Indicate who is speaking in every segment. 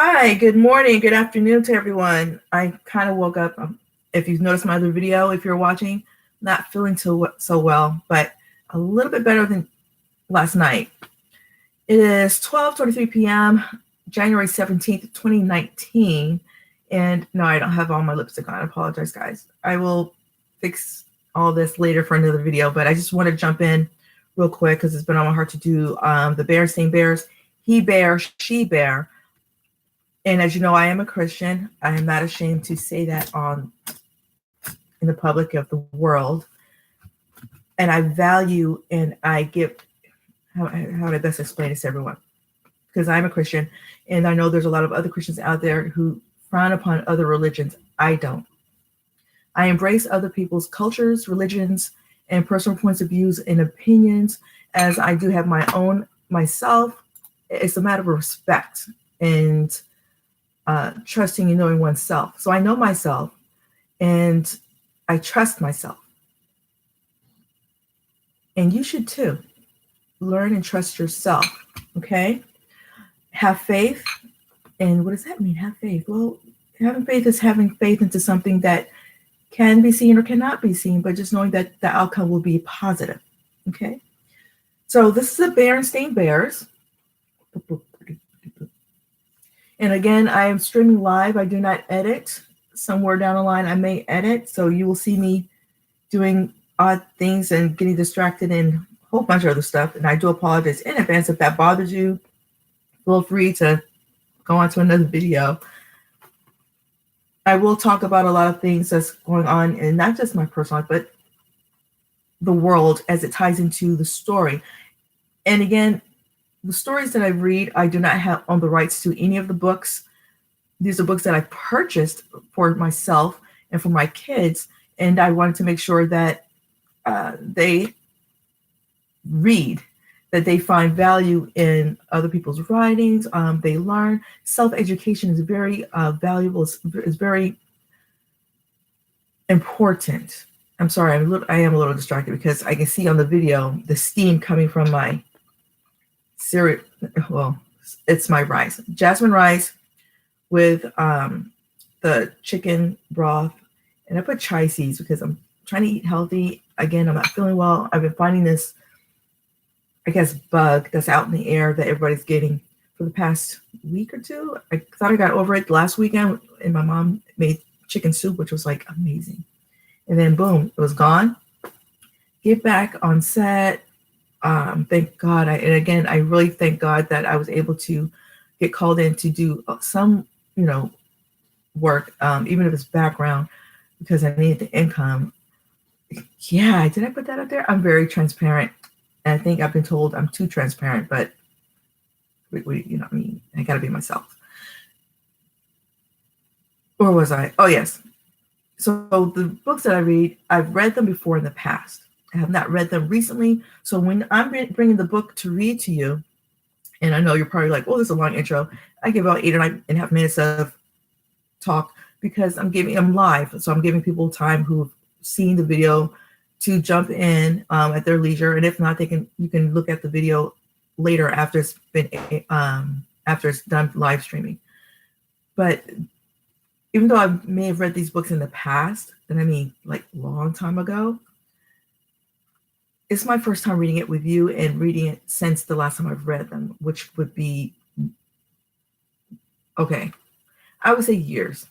Speaker 1: Hi, good morning, good afternoon to everyone. I kind of woke up. If you've noticed my other video, if you're watching, not feeling so well, but a little bit better than last night. It is 12:23 p.m., January 17th, 2019. And no, I don't have all my lipstick on. I apologize, guys. I will fix all this later for another video, but I just want to jump in real quick because it's been on my heart to do the Berenstain Bears, he bear, she bear. And as you know, I am a Christian. I am not ashamed to say that in the public of the world. And I value and I give, how do I best explain this to everyone? Because I'm a Christian and I know there's a lot of other Christians out there who frown upon other religions. I don't. I embrace other people's cultures, religions, and personal points of views and opinions as I do have my own myself. It's a matter of respect and trusting and knowing oneself. So I know myself and I trust myself. And you should too. Learn and trust yourself. Okay? Have faith. And what does that mean? Have faith. Well, having faith is having faith into something that can be seen or cannot be seen, but just knowing that the outcome will be positive. Okay? So this is the Berenstain Bears. And again, I am streaming live. I do not edit. Somewhere down the line, I may edit. So you will see me doing odd things and getting distracted and a whole bunch of other stuff. And I do apologize in advance if that bothers you. Feel free to go on to another video. I will talk about a lot of things that's going on in not just my personal life, but the world as it ties into the story. And again, the stories that I read, I do not have on the rights to any of the books. These are books that I purchased for myself and for my kids. And I wanted to make sure that they read, that they find value in other people's writings. They learn. Self-education is very valuable. It's very important. I'm sorry, I am a little distracted because I can see on the video the steam coming from my cereal. Well, it's my rice, jasmine rice with the chicken broth, and I put chia seeds because I'm trying to eat healthy. Again, I'm not feeling well. I've been finding this, I guess, bug that's out in the air that everybody's getting for the past week or two. I thought I got over it last weekend, and my mom made chicken soup, which was like amazing. And then boom, it was gone. Get back on set. Thank God. And again, I really thank God that I was able to get called in to do some, work, even if it's background, because I needed the income. Yeah, did I put that up there? I'm very transparent. And I think I've been told I'm too transparent, but I got to be myself. Or was I? Oh, yes. So the books that I read, I've read them before in the past. I have not read them recently. So when I'm bringing the book to read to you, and I know you're probably like, oh, this is a long intro. I give about 8.5 minutes of talk because I'm live. So I'm giving people time who've seen the video to jump in at their leisure. And if not, you can look at the video later after it's done live streaming. But even though I may have read these books in the past, and I mean like long time ago, it's my first time reading it with you and reading it since the last time I've read them, which would be, okay, I would say years,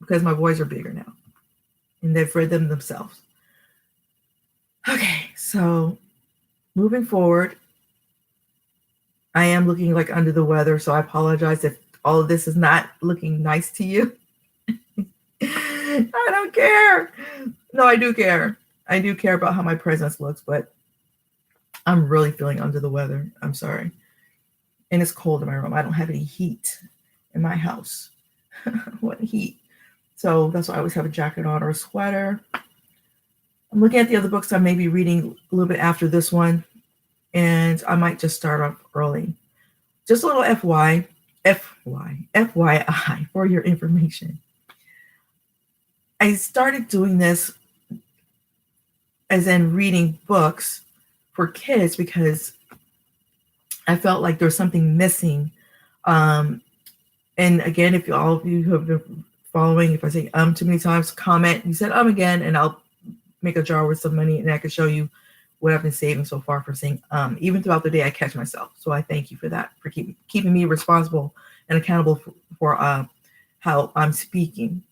Speaker 1: because my boys are bigger now and they've read them themselves. Okay, so moving forward, I am looking like under the weather, so I apologize if all of this is not looking nice to you. I don't care. No, I do care. I do care about how my presence looks, but I'm really feeling under the weather. I'm sorry. And it's cold in my room. I don't have any heat in my house. What heat? So that's why I always have a jacket on or a sweater. I'm looking at the other books I may be reading a little bit after this one, and I might just start off early. Just a little FYI for your information. I started doing this as in reading books for kids because I felt like there was something missing And again, if all of you who have been following, if I say too many times, comment. You said again, and I'll make a jar with some money, and I can show you what I've been saving so far for saying even throughout the day. I catch myself, so I thank you for that, for keeping me responsible and accountable for how I'm speaking.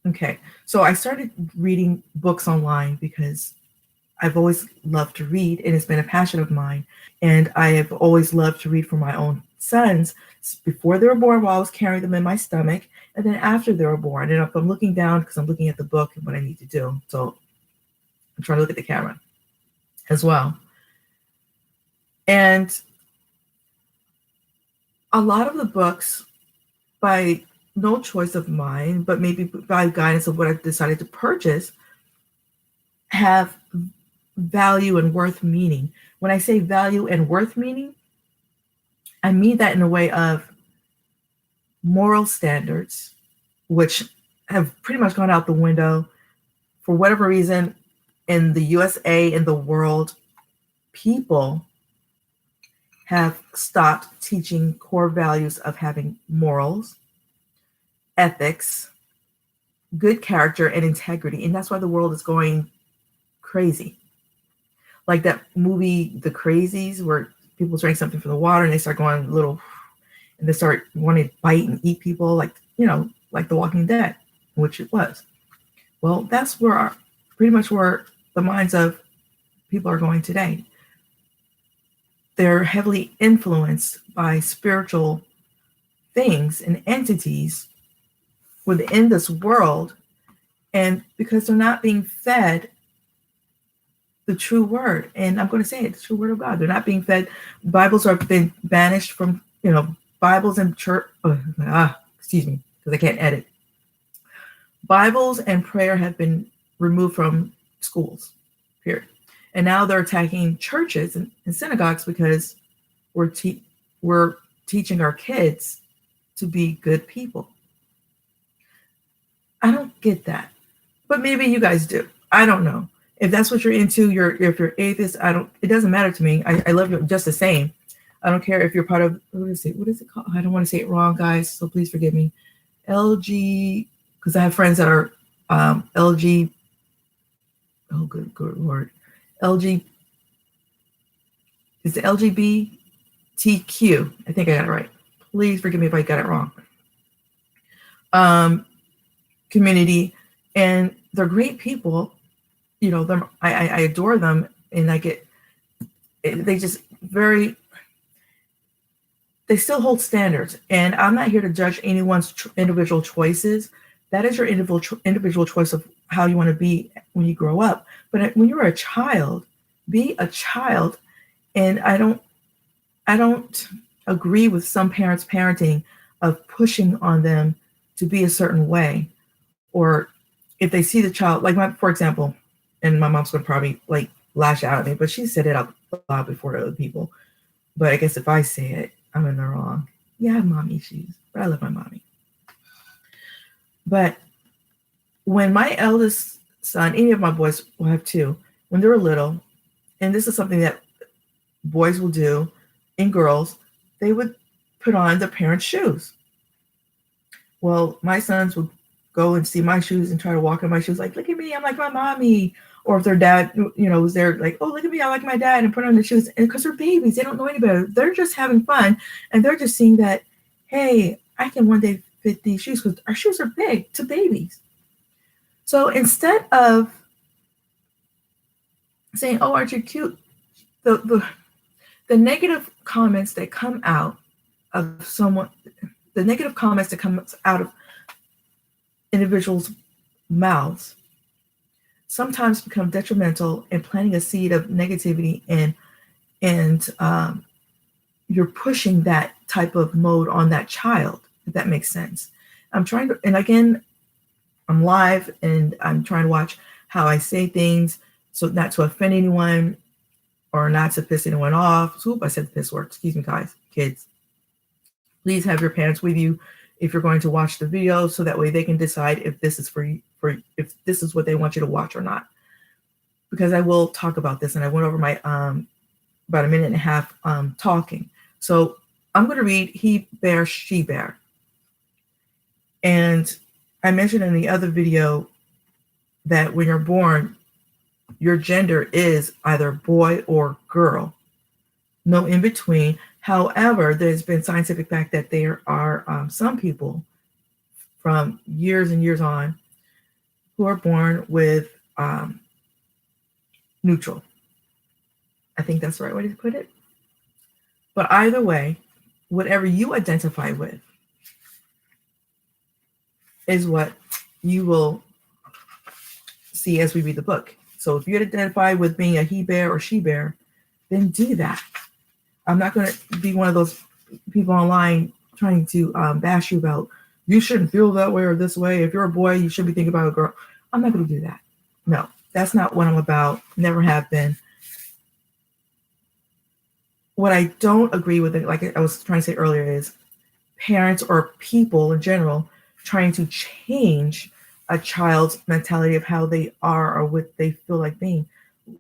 Speaker 1: Okay, so I started reading books online because I've always loved to read, and it's been a passion of mine. And I have always loved to read for my own sons before they were born, while I was carrying them in my stomach, and then after they were born. And if I'm looking down, because I'm looking at the book and what I need to do, so I'm trying to look at the camera as well. And a lot of the books, by no choice of mine, but maybe by guidance of what I've decided to purchase, have value and worth meaning. When I say value and worth meaning, I mean that in a way of moral standards, which have pretty much gone out the window for whatever reason in the USA, in the world. People have stopped teaching core values of having morals, ethics, good character, and integrity. And that's why the world is going crazy. Like that movie, The Crazies, where people drink something from the water and they start going little, and they start wanting to bite and eat people, like, like The Walking Dead, which it was. Well, that's pretty much where the minds of people are going today. They're heavily influenced by spiritual things and entities within this world, and because they're not being fed the true word, and I'm going to say it, the true word of God. They're not being fed. Bibles have been banished from, Bibles and church. Excuse me, because I can't edit. Bibles and prayer have been removed from schools, period. And now they're attacking churches and synagogues because we're teaching our kids to be good people. I don't get that, but maybe you guys do. I don't know. If that's what you're into, if you're atheist, it doesn't matter to me. I love you just the same. I don't care if you're part of, what is it called? I don't want to say it wrong, guys, so please forgive me. LG, because I have friends that are LG, oh, good Lord. LG, is it LGBTQ? I think I got it right. Please forgive me if I got it wrong. Community, and they're great people. I adore them, and they still hold standards. And I'm not here to judge anyone's individual choices. That is your individual choice of how you want to be when you grow up. But when you're a child, be a child. And I don't agree with some parents' parenting of pushing on them to be a certain way. Or if they see the child, like for example, and my mom's going to probably lash out at me, but she said it out loud before other people. But I guess if I say it, I'm in the wrong. Yeah, I have mom issues, but I love my mommy. But when my eldest son, any of my boys will have two, when they were little, and this is something that boys will do and girls, they would put on their parents' shoes. Well, my sons would go and see my shoes and try to walk in my shoes, like, look at me, I'm like my mommy. Or if their dad, was there, like, oh, look at me, I like my dad, and put on the shoes. And because they're babies, they don't know any better. They're just having fun, and they're just seeing that, hey, I can one day fit these shoes because our shoes are big to babies. So instead of saying, oh, aren't you cute, the negative comments that come out of someone, the negative comments that come out of individuals' mouths sometimes become detrimental and planting a seed of negativity, and you're pushing that type of mode on that child, if that makes sense. I'm trying to, and again, I'm live and I'm trying to watch how I say things, so not to offend anyone or not to piss anyone off. Oop, I said the piss word. Excuse me, guys, kids. Please have your parents with you if you're going to watch the video, so that way they can decide if this is if this is what they want you to watch or not. Because I will talk about this, and I went over my about a minute and a half talking. So I'm going to read he bear, she bear. And I mentioned in the other video that when you're born, your gender is either boy or girl, no in between. However, there's been scientific fact that there are some people from years and years on who are born with neutral. I think that's the right way to put it. But either way, whatever you identify with is what you will see as we read the book. So if you identify with being a he bear or she bear, then do that. I'm not going to be one of those people online trying to bash you about, you shouldn't feel that way or this way. If you're a boy, you should be thinking about a girl. I'm not going to do that. No, that's not what I'm about. Never have been. What I don't agree with, like I was trying to say earlier, is parents or people in general trying to change a child's mentality of how they are or what they feel like being.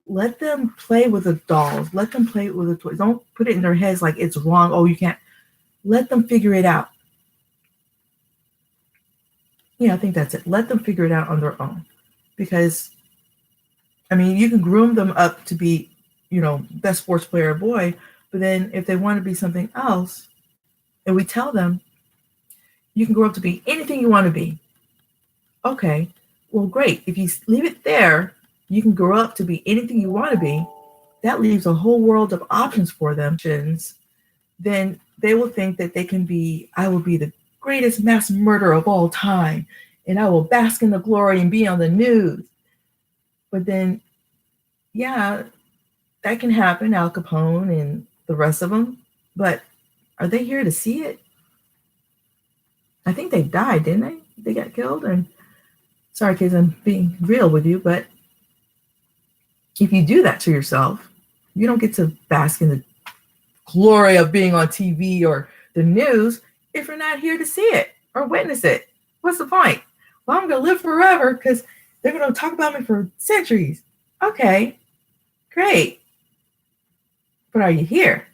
Speaker 1: Let them play with the dolls. Let them play with the toys. Don't put it in their heads like it's wrong. Oh, you can't. Let them figure it out. Yeah, I think that's it. Let them figure it out on their own. Because, I mean, you can groom them up to be, best sports player boy, but then if they want to be something else, and we tell them, you can grow up to be anything you want to be. Okay, well, great. If you leave it there, you can grow up to be anything you want to be. That leaves a whole world of options for them. Then they will think that they can be, I will be the greatest mass murderer of all time, and I will bask in the glory and be on the news. But then, yeah, that can happen, Al Capone and the rest of them. But are they here to see it? I think they died, didn't they? They got killed. And sorry, kids, I'm being real with you, but if you do that to yourself, you don't get to bask in the glory of being on TV or the news if you're not here to see it or witness it. What's the point? Well, I'm going to live forever because they're going to talk about me for centuries. Okay, great. But are you here,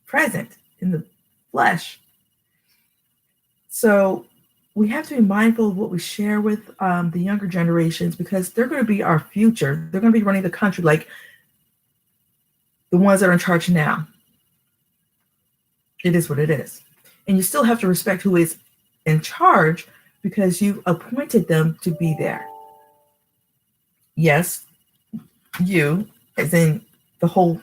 Speaker 1: present in the flesh? So we have to be mindful of what we share with the younger generations, because they're going to be our future. They're going to be running the country like the ones that are in charge now. It is what it is. And you still have to respect who is in charge because you've appointed them to be there. Yes, you, as in the whole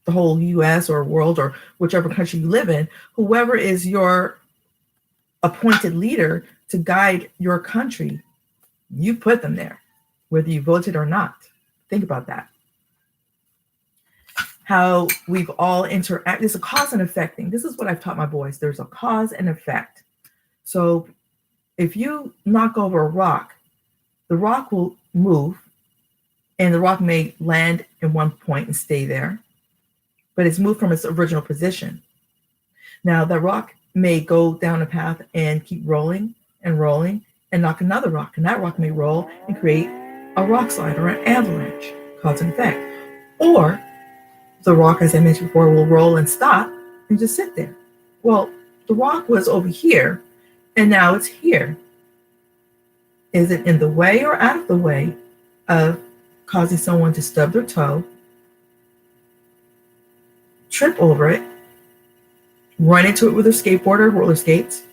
Speaker 1: US or world or whichever country you live in, whoever is your appointed leader to guide your country, you put them there, whether you voted or not. Think about that. How we've all interacted. It's a cause and effect thing. This is what I've taught my boys. There's a cause and effect. So if you knock over a rock, the rock will move, and the rock may land in one point and stay there, but it's moved from its original position. Now, the rock may go down a path and keep rolling and knock another rock, and that rock may roll and create a rock slide or an avalanche, cause and effect. Or the rock, as I mentioned before, will roll and stop and just sit there. Well, the rock was over here, and now it's here. Is it in the way or out of the way of causing someone to stub their toe, trip over it, run into it with a skateboard or roller skates,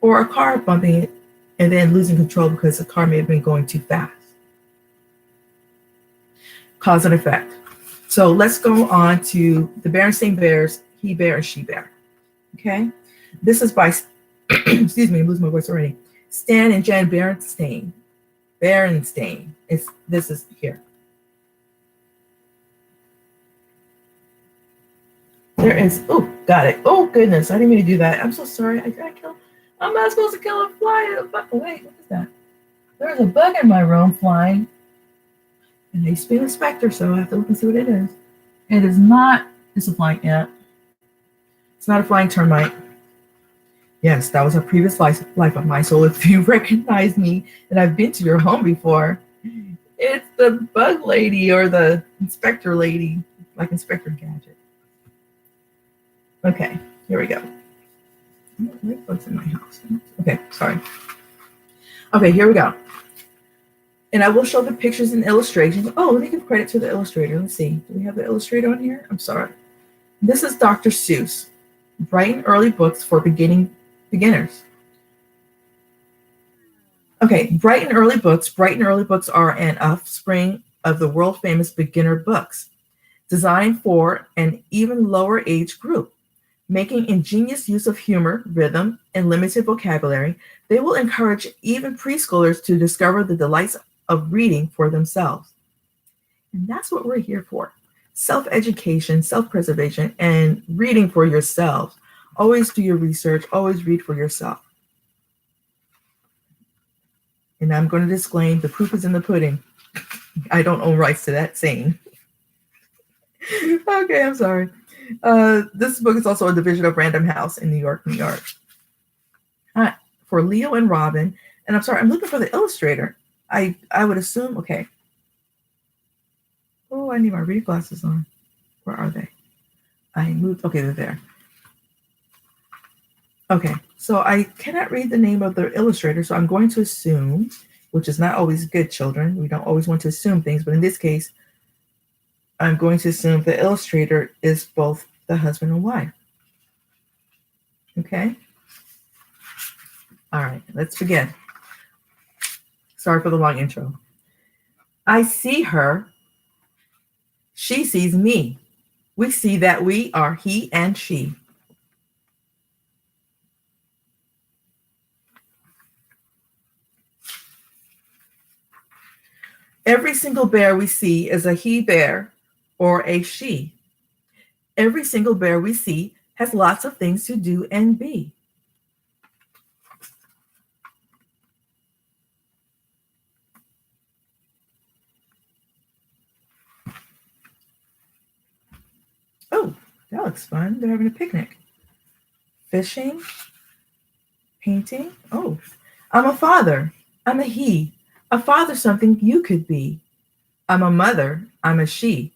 Speaker 1: or a car bumping it and then losing control because the car may have been going too fast? Cause and effect. So let's go on to the Berenstain Bears, he bear and she bear. Okay, this is by excuse me, I'm losing my voice already. Stan and Jen Berenstain. This is here. There is, oh, got it. Oh goodness, I didn't mean to do that. I'm so sorry. I'm not supposed to kill a fly. Oh, wait, what is that? There's a bug in my room flying. And they spin a specter, so I have to look and see what it is. It is not, it's a flying ant. It's not a flying termite. Yes, that was a previous life of mine. So if you recognize me and I've been to your home before, it's the bug lady or the inspector lady, like Inspector Gadget. Okay, Here we go. What's in my house? Okay, sorry. Okay, here we go. And I will show the pictures and illustrations. Oh, let me give credit to the illustrator. Let's see. Do we have the illustrator on here? I'm sorry. This is Dr. Suess. Bright and early books for beginners. Okay, Bright and early books. Bright and early books are an offspring of the world famous beginner books, designed for an even lower age group. Making ingenious use of humor, rhythm, and limited vocabulary, they will encourage even preschoolers to discover the delights of reading for themselves. And that's what we're here for. Self-education, self-preservation, and reading for yourselves. Always do your research, always read for yourself. And I'm going to disclaim, the proof is in the pudding. I don't own rights to that saying. Okay, I'm sorry. This book is also a division of Random House in New York, New York. For Leo and Robin, and I'm sorry, I'm looking for the illustrator. I would assume, okay. Oh, I need my reading glasses on. Where are they? I moved, okay, they're there. Okay, so I cannot read the name of the illustrator, so I'm going to assume, which is not always good, children. We don't always want to assume things, but in this case, I'm going to assume the illustrator is both the husband and wife. Okay? All right, let's begin. Sorry for the long intro. I see her. She sees me. We see that we are he and she. Every single bear we see is a he bear or a she. Every single bear we see has lots of things to do and be. Oh, that looks fun. They're having a picnic. Fishing, painting. Oh, I'm a father. I'm a he. A father's something you could be. I'm a mother. I'm a she.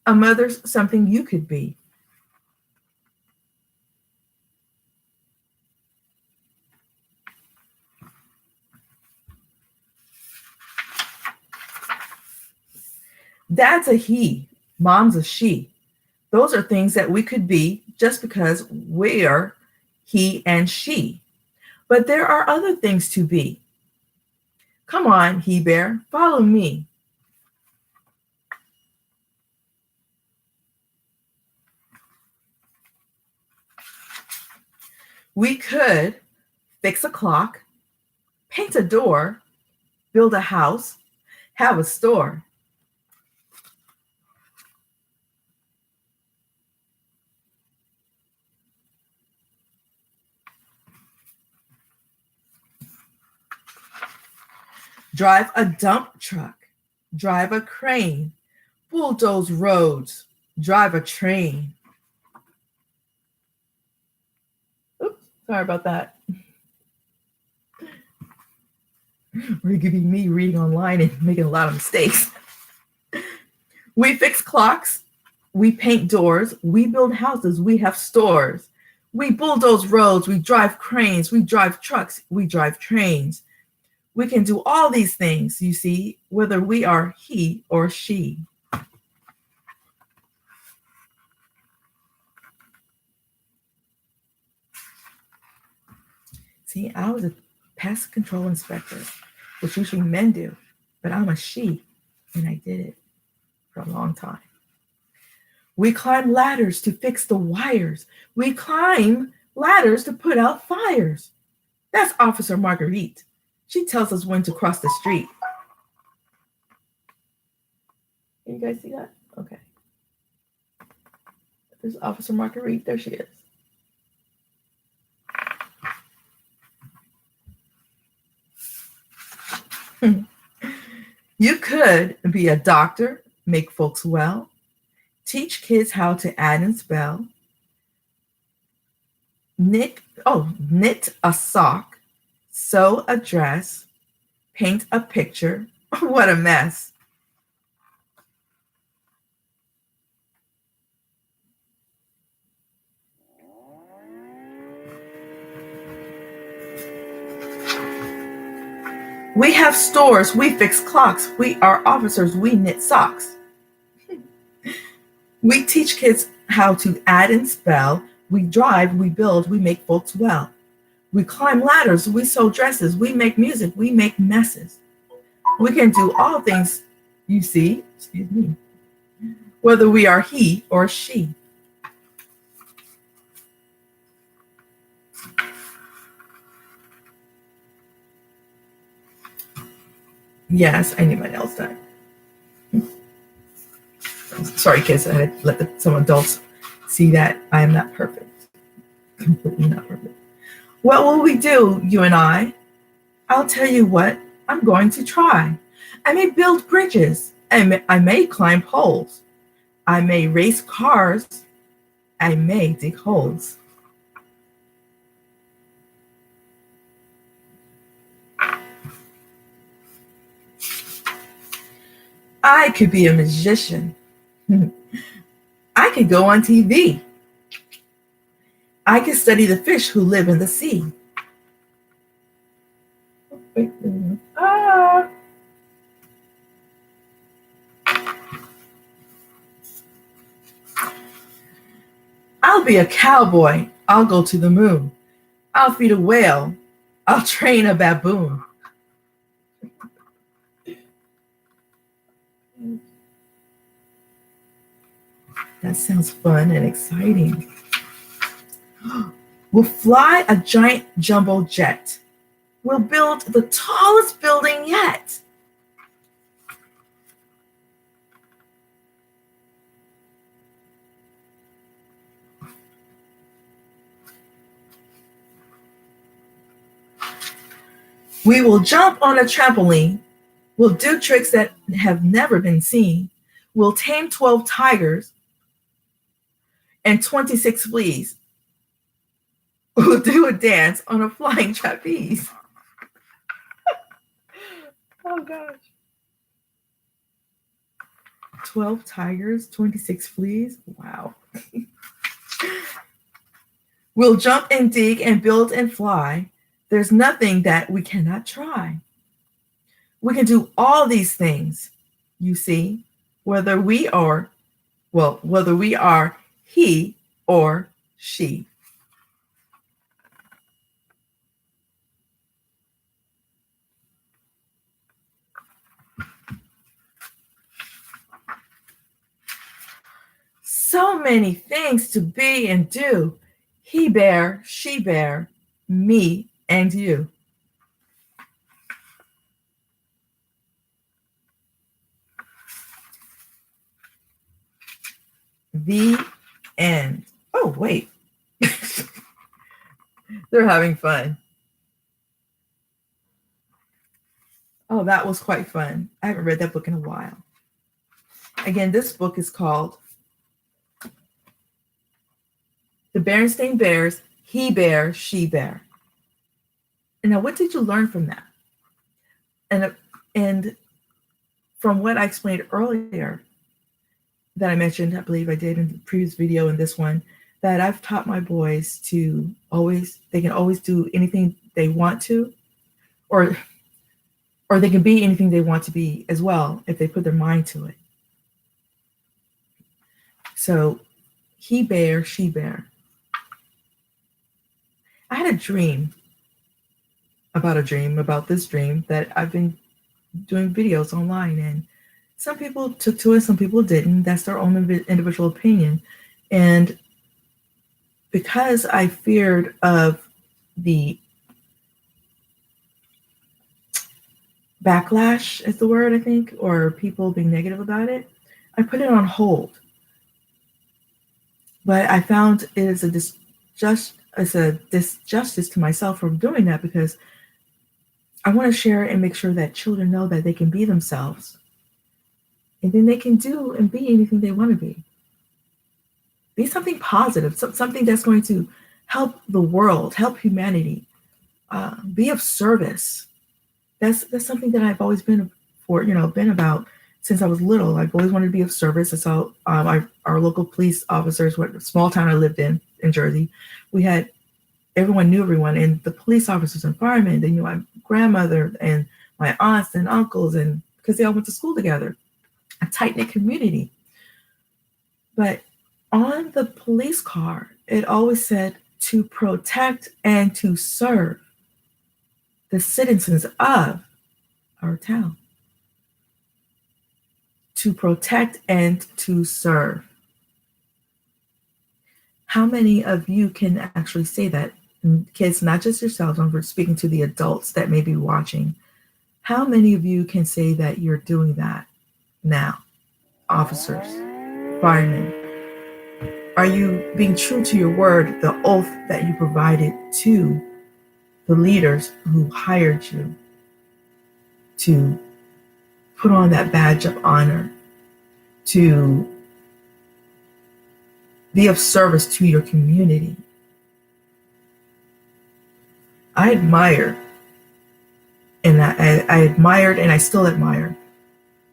Speaker 1: A mother's something you could be. Dad's a he. Mom's a she. Those are things that we could be just because we're he and she. But there are other things to be. Come on, he bear, follow me. We could fix a clock, paint a door, build a house, have a store. Drive a dump truck, drive a crane, bulldoze roads, drive a train. Oops, sorry about that. We're giving me reading online and making a lot of mistakes. We fix clocks, we paint doors, we build houses, we have stores. We bulldoze roads, we drive cranes, we drive trucks, we drive trains. We can do all these things, you see, whether we are he or she. See, I was a pest control inspector, which usually men do, but I'm a she, and I did it for a long time. We climb ladders to fix the wires. We climb ladders to put out fires. That's Officer Marguerite. She tells us when to cross the street. Can you guys see that? Okay. There's Officer Marguerite. There she is. You could be a doctor, make folks well, teach kids how to add and spell, knit a sock, sew a dress, paint a picture. What a mess. We have stores, we fix clocks. We are officers, we knit socks. We teach kids how to add and spell. We drive, we build, we make folks well. We climb ladders, we sew dresses, we make music, we make messes. We can do all things, you see, excuse me, whether we are he or she. Yes, I need my nails done. Sorry, kids, I had to let some adults see that I am not perfect. Completely not perfect. What will we do, you and I? I'll tell you what I'm going to try. I may build bridges. I may climb poles. I may race cars. I may dig holes. I could be a magician. I could go on TV. I could study the fish who live in the sea. I'll be a cowboy. I'll go to the moon. I'll feed a whale. I'll train a baboon. That sounds fun and exciting. We'll fly a giant jumbo jet. We'll build the tallest building yet. We will jump on a trampoline. We'll do tricks that have never been seen. We'll tame 12 tigers and 26 fleas. We'll do a dance on a flying trapeze. Oh gosh. 12 tigers, 26 fleas. Wow. We'll jump and dig and build and fly. There's nothing that we cannot try. We can do all these things, you see, whether we are he or she. So many things to be and do. He bear, she bear, me and you. The end. Oh, wait. They're having fun. Oh, that was quite fun. I haven't read that book in a while. Again, this book is called The Berenstain Bears, He Bear, She Bear. And now, what did you learn from that? And from what I explained earlier, that I mentioned, I believe I did in the previous video and this one, that I've taught my boys to they can always do anything they want to, or they can be anything they want to be as well if they put their mind to it. So, he bear, she bear. I had a dream about this dream that I've been doing videos online, and some people took to it, some people didn't. That's their own individual opinion. And because I feared of the backlash is the word, I think, or people being negative about it, I put it on hold. But I found it is a disjustice to myself from doing that, because I want to share and make sure that children know that they can be themselves. And then they can do and be anything they want to be. Be something positive, something that's going to help the world, help humanity, be of service. That's something that I've always been about since I was little. I've always wanted to be of service. And so our local police officers, what small town I lived in Jersey, everyone knew everyone, and the police officers and firemen, they knew my grandmother and my aunts and uncles, and because they all went to school together, a tight-knit community. But on the police car, it always said to protect and to serve the citizens of our town. To protect and to serve. How many of you can actually say that? And kids, not just yourselves, I'm speaking to the adults that may be watching. How many of you can say that you're doing that now? Officers, firemen. Are you being true to your word, the oath that you provided to the leaders who hired you to put on that badge of honor, to be of service to your community? I admired, and I admired, and I still admire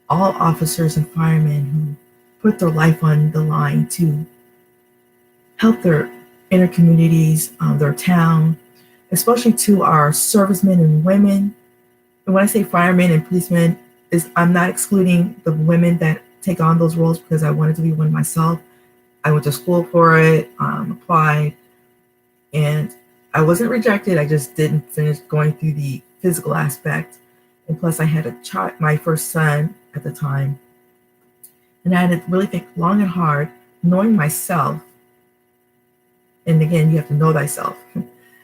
Speaker 1: all officers and firemen who put their life on the line to help their inner communities, their town, especially to our servicemen and women. And when I say firemen and policemen, I'm not excluding the women that take on those roles, because I wanted to be one myself. I went to school for it, applied, and I wasn't rejected. I just didn't finish going through the physical aspect. And plus I had a child, my first son at the time. And I had to really think long and hard, knowing myself. And again, you have to know thyself.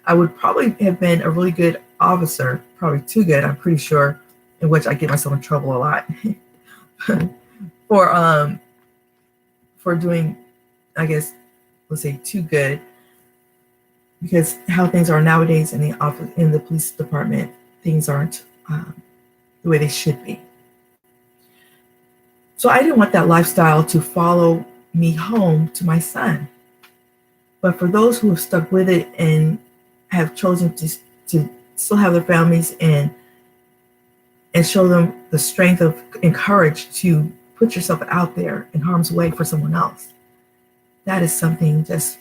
Speaker 1: I would probably have been a really good officer, probably too good, I'm pretty sure, in which I get myself in trouble a lot for doing, I guess, let's say too good, because how things are nowadays in the police department, things aren't the way they should be. So I didn't want that lifestyle to follow me home to my son. But for those who have stuck with it and have chosen to still have their families and show them the strength of and courage to put yourself out there in harm's way for someone else, that is something just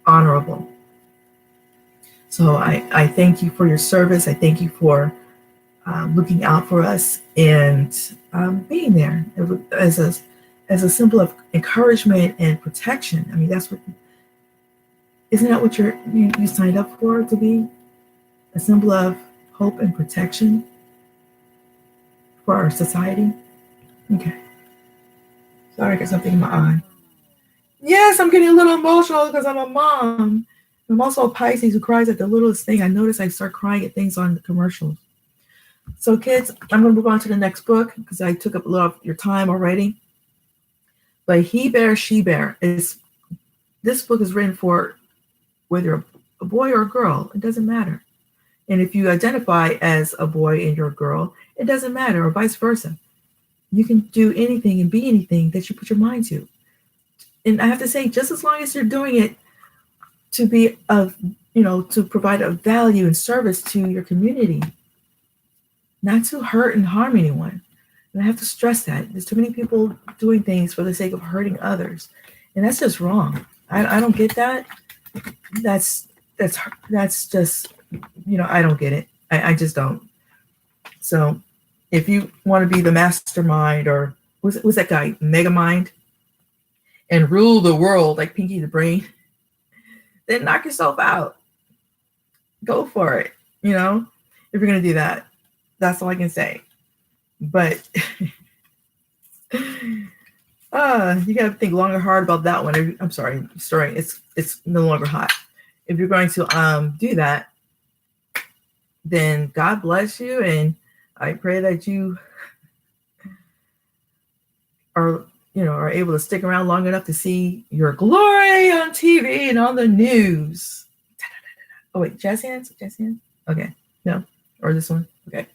Speaker 1: honorable. So I thank you for your service. I thank you for looking out for us and being there as a symbol of encouragement and protection. I mean, isn't that what you signed up for, to be a symbol of hope and protection for our society? Okay. Sorry, I got something in my eye. Yes, I'm getting a little emotional because I'm a mom. I'm also a Pisces who cries at the littlest thing. I notice I start crying at things on the commercials. So kids, I'm going to move on to the next book because I took up a lot of your time already. But He Bear, She Bear. This book is written for whether you're a boy or a girl. It doesn't matter. And if you identify as a boy and you're a girl, it doesn't matter, or vice versa. You can do anything and be anything that you put your mind to. And I have to say, just as long as you're doing it to be to provide a value and service to your community, not to hurt and harm anyone. And I have to stress that. There's too many people doing things for the sake of hurting others. And that's just wrong. I don't get that. That's just, I don't get it. I just don't. So if you want to be the mastermind, or who's that guy, Megamind, and rule the world like Pinky the Brain, then knock yourself out. Go for it. If you're going to do that, that's all I can say. But you got to think long and hard about that one. I'm sorry, it's no longer hot. If you're going to do that, then God bless you, and I pray that you are able to stick around long enough to see your glory on TV and on the news. Oh wait, jazz hands? Okay, no, or this one? Okay.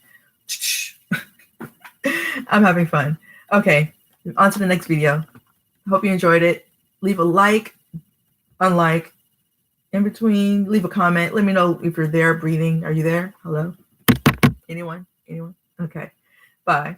Speaker 1: I'm having fun. Okay, on to the next video. Hope you enjoyed it. Leave a like, unlike, in between, leave a comment. Let me know if you're there breathing. Are you there? Hello? Anyone? Okay, bye.